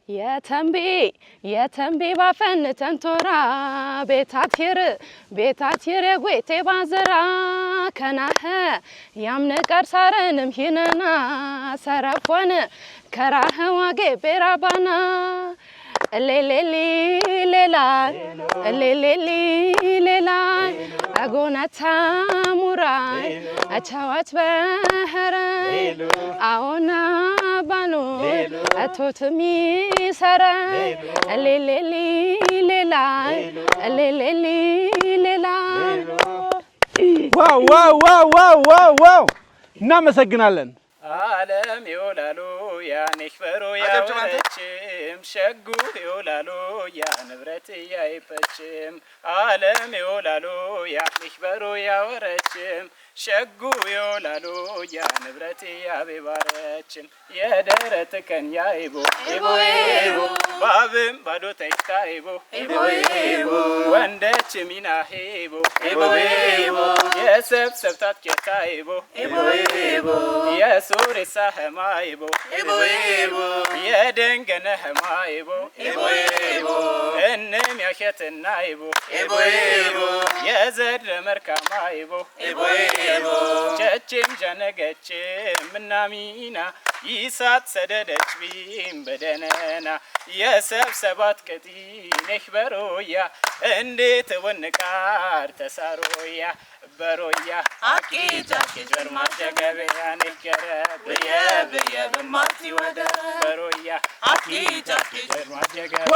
የተንቢ ባፈን ተንቶራ ቤታትየር የጎቴ ባዘራ ከናህ ያምነቀር ሳረንም ሂነና ሰረፎን ከራህ ዋጌ ቤራባና ሌላ አጎናታ ሙራይ አቻዋች በህራይ አዎና ባኖ አቶትሚ ሰራይ ሌላ ዋው እናመሰግናለን። ዓለም ይውላሉ ያኔክበሩ ያወረችም ሸጉ ይውላሉ ያ ንብረት ያይፈችም ዓለም ይውላሉ ያኔክበሩ ያወረችም ሸጉ ይውላሉ ያ ንብረት ያቤባረችም የደረት ከኛ ይቦ ባብም ባዶ ተሽታ ይቦ ወንደች ሚና ይቦ የሰብሰብታት ኬታ ይቦ የሱሪሳ ህማይቦ የደንገነ ህማይቦ እንም ያሸትና ይቦ የዘድ መርካማይቦ ቸችም ጀነገችም ምናሚና ይሳት ሰደደች ቢም በደነና የሰብሰባት ቀጢ ነክበሮያ እንዴት ወንቃር ተሳሮያ በሮያ አቂታ ጀርማ ጀገበያ ነከረ በየ በማርቲ ወደ በሮያ አቂታ ጀርማ ጀገበያ